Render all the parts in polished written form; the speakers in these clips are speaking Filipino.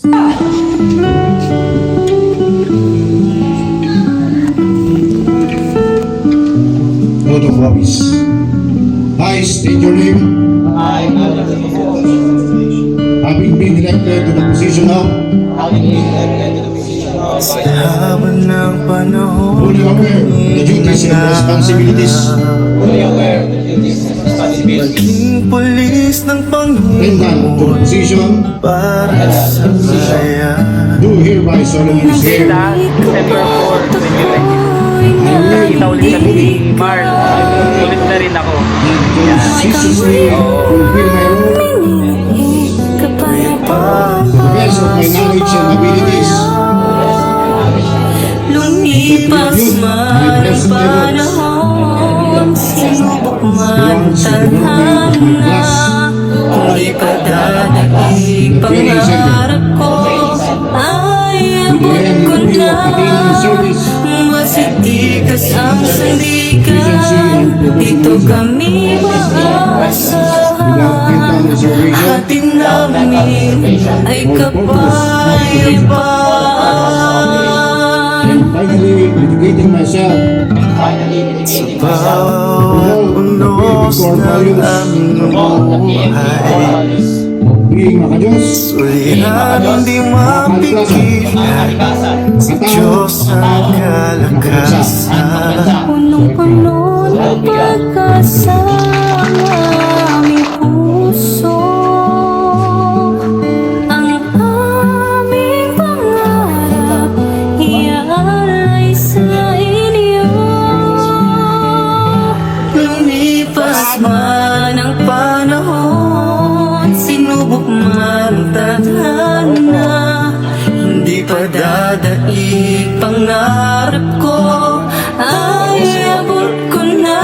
Oath of office. I state your name. I, Having been elected to the position of having been elected to the position of Vice Habang ng panahon, fully aware of the duties and responsibilities fully aware of the duties and responsibilities Maging pulis ng rendered to the position, para sa bayan. do hereby solemnly swear December 4, 2020. Kita ulit kami ni Marl. Ulit na rin ako. to consistently fulfill my role to the best of my knowledge and abilities. Lumipas man ang panahon, sinubok man tadhana, hindi pa dadaig pangarap ko, ay abot ko na. Masitikas ang sandigan, dito kami maasahan. Atin namin ay kapayapaan. Finally, dedicating myself finally dedicating myself Bawat unos ng aming buhay, of being makajos, suliran hindi mapigilan, si Diyos ang kalakasan. Punong-puno ng pagkasa ang aming puso, ang aming pangarap iaalay sa inyo. Lumipas man ang panahon, sinubok man ang tadhana, hindi pa dadaig pangarap ko, ay abot ko na.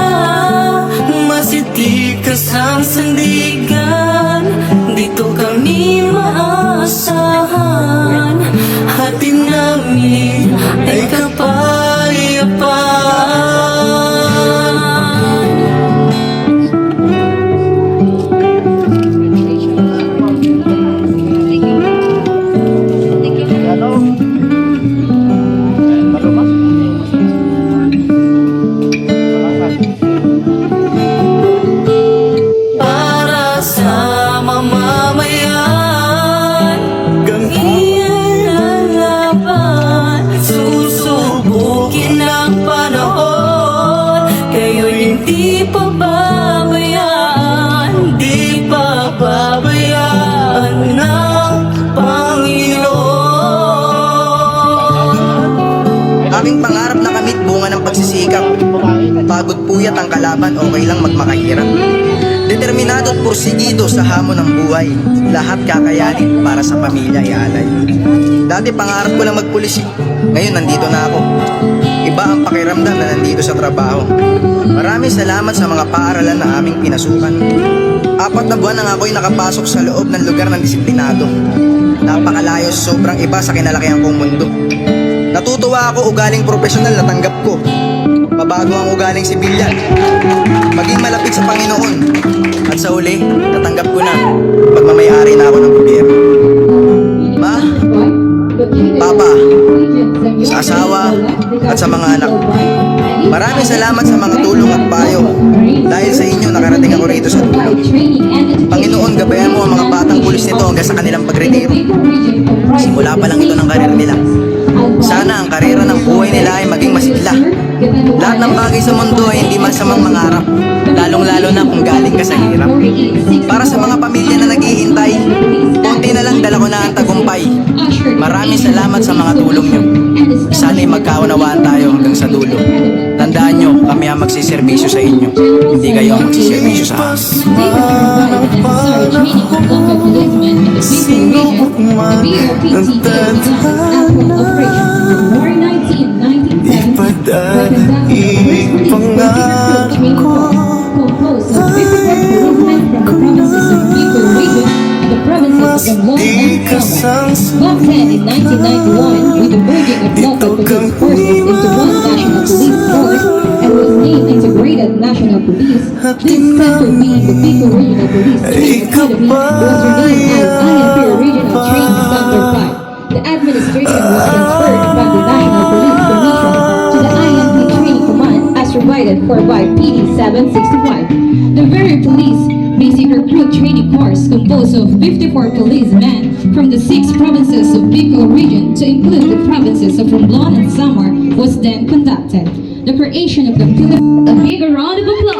Masitikas ang sandigan, dito kami maasahan. Atin namin ay kapayapaan. Para sa mamamayan, iyan ang laban. Susubukin ang panahon, kayo'y hindi pababayaan, di pababayaan ng Panginoon. Aking pangarap na kamit bunga ng pagsisikap. Pagod puyat ang kalaban, okay lang magmakahirap. Determinado at porsigido sa hamon ng buhay. Lahat kakayanin para sa pamilya ialay. Dati pangarap ko lang magpulis, ngayon nandito na ako. Iba ang pakiramdam na nandito sa trabaho. Maraming salamat sa mga paaralan na aming pinasukan. 4 na buwan nang ako'y nakapasok sa loob ng lugar ng disiplinado. Napakalayo, sobrang iba sa kinalakihan kong mundo. Natutuwa ako ugaling profesional na tanggap ko. Mabago ang ugaling sibilyan, maging malapit sa Panginoon. At sa uli, natanggap ko na pagmamayari na ako ng gobyerno. Ma, Papa, sa asawa at sa mga anak, maraming salamat sa mga tulong at payo. Dahil sa inyo, nakarating ako rito sa dulo. Panginoon, gabayan mo ang mga batang pulis nito hanggang sa kanilang pagretiro. Simula pa lang ito ng karir nila. Sana ang karera ng buhay nila ay maging masigla. Lahat ng bagay sa mundo ay hindi masamang mangarap, lalong-lalo na kung galing ka sa hirap. Para sa mga pamilya na naghihintay, konti na lang dala ko na ang tagumpay. Maraming salamat sa mga tulong nyo. Sana'y magkaunawaan tayo hanggang sa dulo. Tandaan nyo, kami ang magsiservisyo sa inyo, hindi kayo ang magsiservisyo sa amin. Sinubok man ang tadhana, di pa dadaig pangarap ko, masitikas ang Located in 1991 with the merging of local police forces into one national police force and was named Integrated National Police. This center being the Bicol Regional Police Training Academy was renamed as INP Regional Training Center 5. administration was transferred from the National Police Commission to the INP Training Command as provided for by PD 765. The very police basic recruit training course composed of 54 policemen from the 6 provinces of Bicol region to include the provinces of Romblon and Samar was then conducted. The creation of the Philippines. A big round of applause.